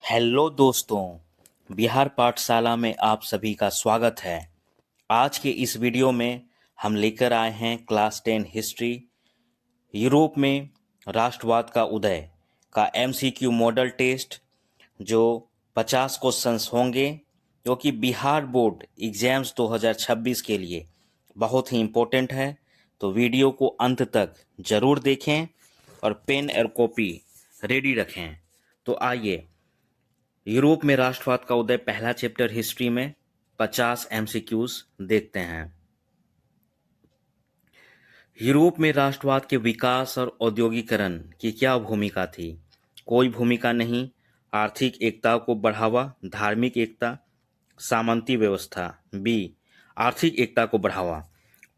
Hello दोस्तों, बिहार पाठशाला में आप सभी का स्वागत है। आज के इस वीडियो में हम लेकर आए हैं क्लास 10 हिस्ट्री। यूरोप में राष्ट्रवाद का उदय का एमसीक्यू मॉडल टेस्ट, जो 50 क्वेश्चंस होंगे, जो कि बिहार बोर्ड एग्जाम्स 2026 के लिए बहुत ही इम्पोर्टेंट है। तो वीडियो को अंत तक जरूर देखें और पेन और कॉपी रेडी रखें। तो आइए, यूरोप में राष्ट्रवाद का उदय पहला चैप्टर हिस्ट्री में 50 एमसीक्यूज देखते हैं। यूरोप में राष्ट्रवाद के विकास और औद्योगिकरण की क्या भूमिका थी? कोई भूमिका नहीं। आर्थिक एकता को बढ़ावा, धार्मिक एकता, सामंती व्यवस्था। बी, आर्थिक एकता को बढ़ावा।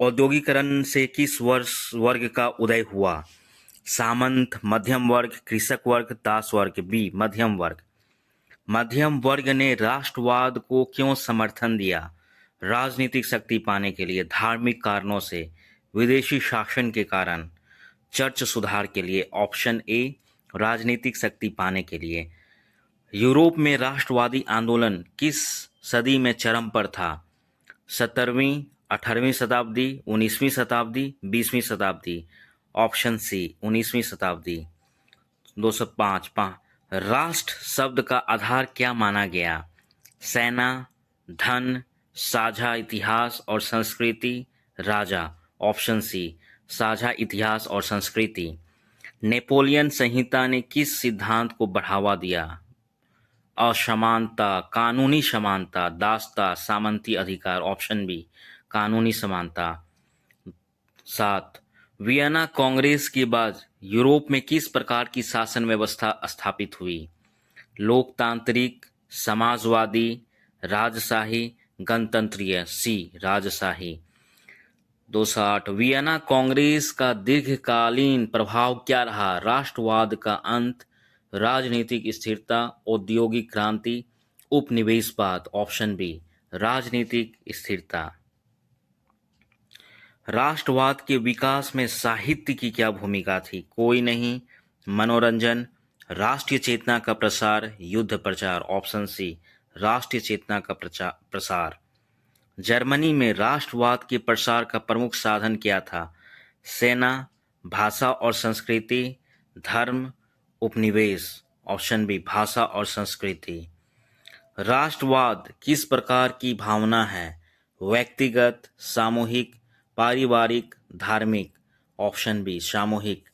औद्योगिकरण से किस वर्ग का उदय हुआ? सामंत, मध्यम वर्ग, कृषक वर्ग, दास वर्ग। बी, मध्यम वर्ग। मध्यम वर्ग ने राष्ट्रवाद को क्यों समर्थन दिया? राजनीतिक शक्ति पाने के लिए, धार्मिक कारणों से, विदेशी शासन के कारण, चर्च सुधार के लिए। ऑप्शन ए, राजनीतिक शक्ति पाने के लिए। यूरोप में राष्ट्रवादी आंदोलन किस सदी में चरम पर था? 17वीं, 18वीं शताब्दी, 19वीं शताब्दी, 20वीं शताब्दी। ऑप्शन सी, 19वीं शताब्दी। 205 राष्ट्र शब्द का आधार क्या माना गया? सेना, धन, साझा इतिहास और संस्कृति, राजा। ऑप्शन सी, साझा इतिहास और संस्कृति। नेपोलियन संहिता ने किस सिद्धांत को बढ़ावा दिया? असमानता, कानूनी समानता, दासता, सामंती अधिकार। ऑप्शन बी, कानूनी समानता। 7, वियना कांग्रेस के बाद यूरोप में किस प्रकार की शासन व्यवस्था स्थापित हुई? लोकतांत्रिक, समाजवादी, राजशाही, गणतंत्रीय। सी, राजशाही। 208, वियना कांग्रेस का दीर्घकालीन प्रभाव क्या रहा? राष्ट्रवाद का अंत, राजनीतिक स्थिरता, औद्योगिक क्रांति, उपनिवेशवाद। ऑप्शन बी, राजनीतिक स्थिरता। राष्ट्रवाद के विकास में साहित्य की क्या भूमिका थी? कोई नहीं। मनोरंजन, राष्ट्रीय चेतना का प्रसार, युद्ध प्रचार। ऑप्शन सी, राष्ट्रीय चेतना का प्रसार। जर्मनी में राष्ट्रवाद के प्रसार का प्रमुख साधन क्या था? सेना, भाषा और संस्कृति, धर्म, उपनिवेश। ऑप्शन बी, भाषा और संस्कृति। राष्ट्रवाद किस प्रकार की भावना है? व्यक्तिगत, सामूहिक, पारिवारिक, धार्मिक। ऑप्शन बी, सामूहिक।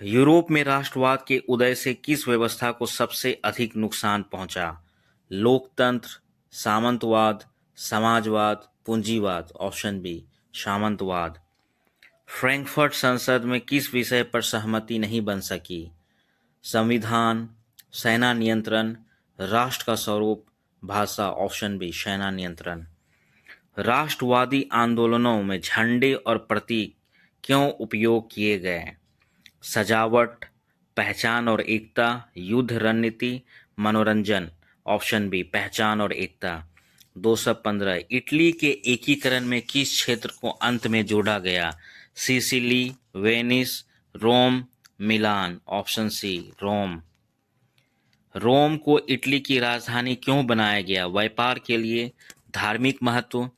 यूरोप में राष्ट्रवाद के उदय से किस व्यवस्था को सबसे अधिक नुकसान पहुंचा? लोकतंत्र, सामंतवाद, समाजवाद, पूंजीवाद। Option B, सामंतवाद। फ्रैंकफर्ट संसद में किस विषय पर सहमति नहीं बन सकी? संविधान, सेना नियंत्रण, राष्ट्र का स्वरूप, भाषा। ऑप्शन बी, सेना नियंत्रण। राष्ट्रवादी आंदोलनों में झंडे और प्रतीक क्यों उपयोग किए गए? सजावट, पहचान और एकता, युद्ध रणनीति, मनोरंजन। ऑप्शन बी, पहचान और एकता। 215, इटली के एकीकरण में किस क्षेत्र को अंत में जोड़ा गया? सिसिली, वेनिस, रोम, मिलान। ऑप्शन सी, रोम। रोम को इटली की राजधानी क्यों बनाया गया? व्यापार के लिए, धार्मिक महत्व,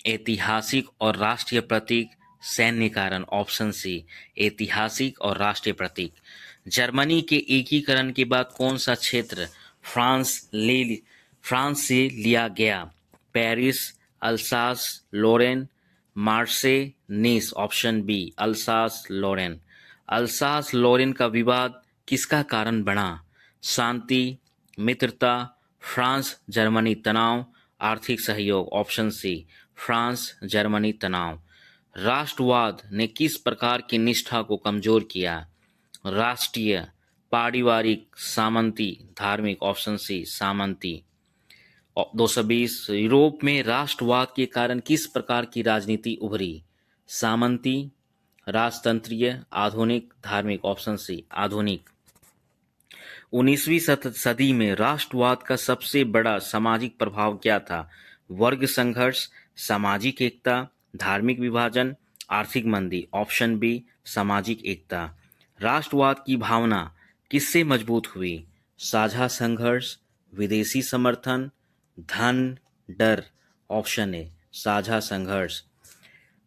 ऐतिहासिक और राष्ट्रीय प्रतीक, सैन्य कारण। ऑप्शन सी, ऐतिहासिक और राष्ट्रीय प्रतीक। जर्मनी के एकीकरण के बाद कौन सा क्षेत्र फ्रांस से लिया गया? पेरिस, अल्सास लोरेन, मार्से, नीस। ऑप्शन बी, अल्सास लोरेन। अल्सास लोरेन का विवाद किसका कारण बना? शांति, मित्रता, फ्रांस जर्मनी तनाव, आर्थिक सहयोग। ऑप्शन सी, फ्रांस जर्मनी तनाव। राष्ट्रवाद ने किस प्रकार की निष्ठा को कमजोर किया? राष्ट्रीय, पारिवारिक, सामंती, धार्मिक। ऑप्शन सी, सामंती। 220, यूरोप में राष्ट्रवाद के कारण किस प्रकार की राजनीति उभरी? सामंती, राजतंत्रीय, आधुनिक, धार्मिक। ऑप्शन सी, आधुनिक। 19वीं सदी में राष्ट्रवाद का सबसे बड़ा सामाजिक प्रभाव क्या था? वर्ग संघर्ष, सामाजिक एकता, धार्मिक विभाजन, आर्थिक मंदी। ऑप्शन बी, सामाजिक एकता। राष्ट्रवाद की भावना किससे मजबूत हुई? साझा संघर्ष, विदेशी समर्थन, धन, डर। ऑप्शन ए साझा संघर्ष।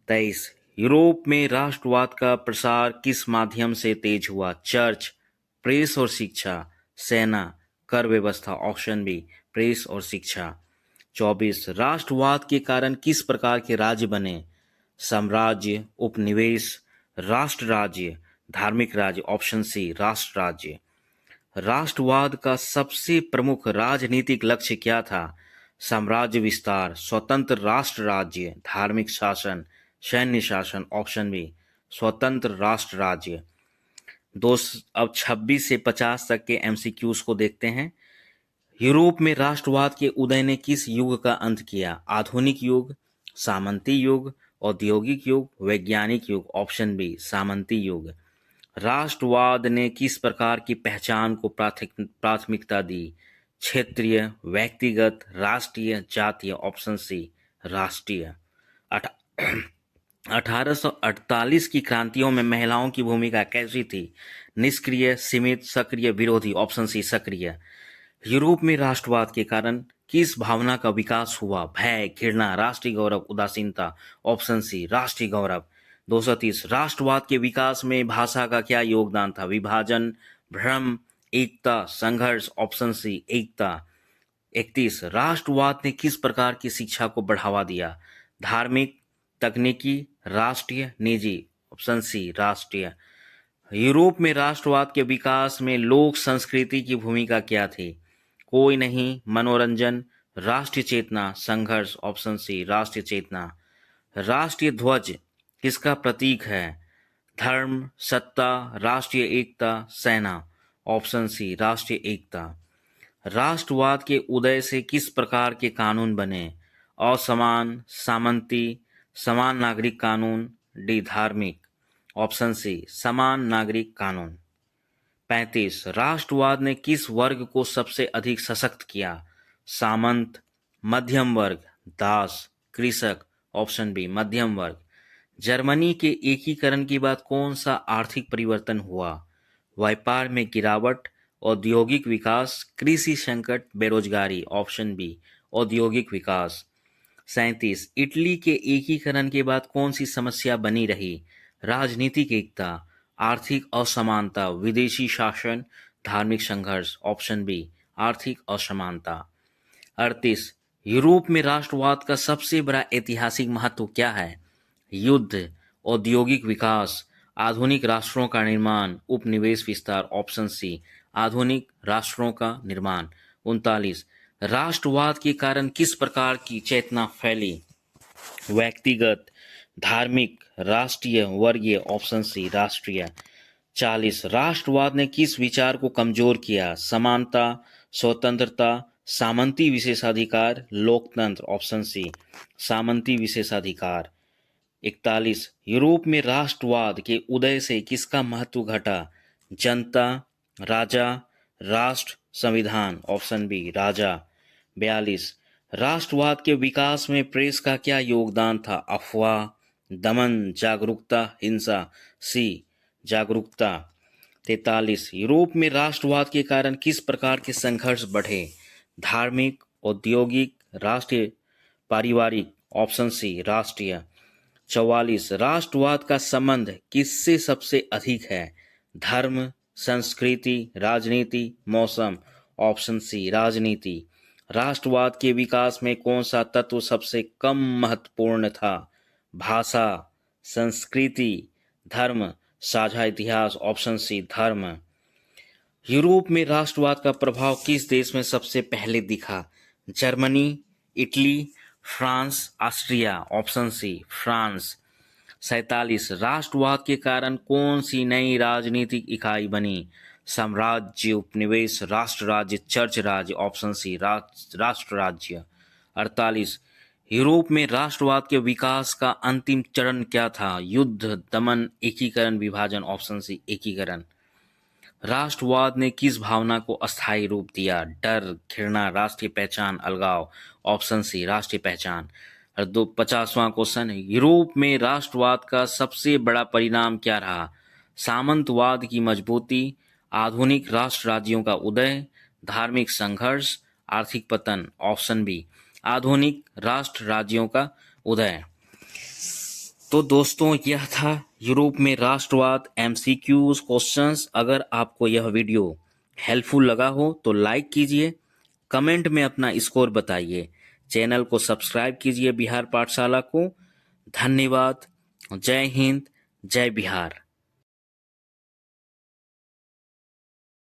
23 यूरोप में राष्ट्रवाद का प्रसार किस माध्यम से तेज हुआ? चर्च, प्रेस और शिक्षा, सेना, कर व्यवस्था। ऑप्शन बी प्रेस और शिक्षा। 24 राष्ट्रवाद के कारण किस प्रकार के राज्य बने? साम्राज्य, उपनिवेश, राष्ट्र राज्य, धार्मिक राज्य। ऑप्शन सी राष्ट्र राज्य। राष्ट्रवाद का सबसे प्रमुख राजनीतिक लक्ष्य क्या था? साम्राज्य विस्तार, स्वतंत्र राष्ट्र राज्य, धार्मिक शासन, सैन्य शासन। ऑप्शन बी स्वतंत्र राष्ट्र राज्य। अब 26 से 50 तक के एमसीक्यूज को देखते हैं। यूरोप में राष्ट्रवाद के उदय ने किस युग का अंत किया? आधुनिक युग, सामंती युग, औद्योगिक युग, वैज्ञानिक युग। ऑप्शन बी सामंती युग। राष्ट्रवाद ने किस प्रकार की पहचान को प्राथमिकता दी? क्षेत्रीय, व्यक्तिगत, राष्ट्रीय, जातीय। ऑप्शन सी राष्ट्रीय। 1848 की क्रांतियों में महिलाओं की भूमिका कैसी थी? निष्क्रिय, सीमित, सक्रिय, विरोधी। ऑप्शन सी सक्रिय। यूरोप में राष्ट्रवाद के कारण किस भावना का विकास हुआ? भय, घृणा, राष्ट्रीय गौरव, उदासीनता। ऑप्शन सी राष्ट्रीय गौरव। 230 राष्ट्रवाद के विकास में भाषा का क्या योगदान था? विभाजन, भ्रम, एकता, संघर्ष। ऑप्शन सी एकता। 31 राष्ट्रवाद ने किस प्रकार की शिक्षा को बढ़ावा दिया? धार्मिक, तकनीकी, राष्ट्रीय, निजी। ऑप्शन सी राष्ट्रीय। यूरोप में राष्ट्रवाद के विकास में लोक संस्कृति की भूमिका क्या थी? कोई नहीं, मनोरंजन, राष्ट्रीय चेतना, संघर्ष। ऑप्शन सी राष्ट्रीय चेतना। राष्ट्रीय ध्वज किसका प्रतीक है? धर्म, सत्ता, राष्ट्रीय एकता, सेना। ऑप्शन सी राष्ट्रीय एकता। राष्ट्रवाद के उदय से किस प्रकार के कानून बने? असमान, सामंती, समान नागरिक कानून, डी धार्मिक। ऑप्शन सी समान नागरिक कानून। 35 राष्ट्रवाद ने किस वर्ग को सबसे अधिक सशक्त किया? सामंत, मध्यम वर्ग, दास, कृषक। ऑप्शन बी मध्यम वर्ग। जर्मनी के एकीकरण के बाद कौन सा आर्थिक परिवर्तन हुआ? व्यापार में गिरावट, औद्योगिक विकास, कृषि संकट, बेरोजगारी। ऑप्शन बी औद्योगिक विकास। 37 इटली के एकीकरण के बाद कौन सी समस्या बनी रही? राजनीतिक एकता, आर्थिक असमानता, विदेशी शासन, धार्मिक संघर्ष। ऑप्शन बी आर्थिक असमानता। 38 यूरोप में राष्ट्रवाद का सबसे बड़ा ऐतिहासिक महत्व क्या है? युद्ध, औद्योगिक विकास, आधुनिक राष्ट्रों का निर्माण, उपनिवेश विस्तार। ऑप्शन सी आधुनिक राष्ट्रों का निर्माण। 39 राष्ट्रवाद के कारण किस प्रकार की चेतना फैली? व्यक्तिगत, धार्मिक, राष्ट्रीय, वर्गीय। ऑप्शन सी राष्ट्रीय। 40 राष्ट्रवाद ने किस विचार को कमजोर किया? समानता, स्वतंत्रता, सामंती विशेषाधिकार, लोकतंत्र। ऑप्शन सी सामंती विशेषाधिकार। 41 यूरोप में राष्ट्रवाद के उदय से किसका महत्व घटा? जनता, राजा, राष्ट्र, संविधान। ऑप्शन बी राजा। 42 राष्ट्रवाद के विकास में प्रेस का क्या योगदान था? अफवाह, दमन, जागरूकता, हिंसा। सी जागरूकता। 43 यूरोप में राष्ट्रवाद के कारण किस प्रकार के संघर्ष बढ़े? धार्मिक, औद्योगिक, राष्ट्रीय, पारिवारिक। ऑप्शन सी राष्ट्रीय। 44 राष्ट्रवाद का संबंध किससे सबसे अधिक है? धर्म, संस्कृति, राजनीति, मौसम। ऑप्शन सी राजनीति। राष्ट्रवाद के विकास में कौन सा तत्व सबसे कम महत्वपूर्ण था? भाषा, संस्कृति, धर्म, साझा इतिहास। ऑप्शन सी धर्म। यूरोप में राष्ट्रवाद का प्रभाव किस देश में सबसे पहले दिखा? Germany, Italy, France, Austria. Option C France. 47 राष्ट्रवाद के कारण कौन सी नई राजनीतिक इकाई बनी? साम्राज्य, उपनिवेश, राष्ट्र राज्य, चर्च राज्य। ऑप्शन सी राष्ट्र राज्य। 48 यूरोप में राष्ट्रवाद के विकास का अंतिम चरण क्या था? युद्ध, दमन, एकीकरण, विभाजन। ऑप्शन सी एकीकरण। राष्ट्रवाद ने किस भावना को अस्थायी रूप दिया? डर, घृणा, राष्ट्रीय पहचान, अलगाव। ऑप्शन सी राष्ट्रीय पहचान। और 50वां क्वेश्चन यूरोप में राष्ट्रवाद का सबसे बड़ा परिणाम क्या रहा? सामंतवाद की मजबूती, आधुनिक राष्ट्र राज्यों का उदय, धार्मिक संघर्ष, आर्थिक पतन, ऑप्शन बी आधुनिक राष्ट्र राज्यों का उदय। तो दोस्तों यह था यूरोप में राष्ट्रवाद एमसीक्यूज क्वेश्चंस। अगर आपको यह वीडियो हेल्पफुल लगा हो तो लाइक कीजिए, कमेंट में अपना स्कोर बताइए, चैनल को सब्सक्राइब कीजिए बिहार पाठशाला को। धन्यवाद। जय हिंद, जय बिहार।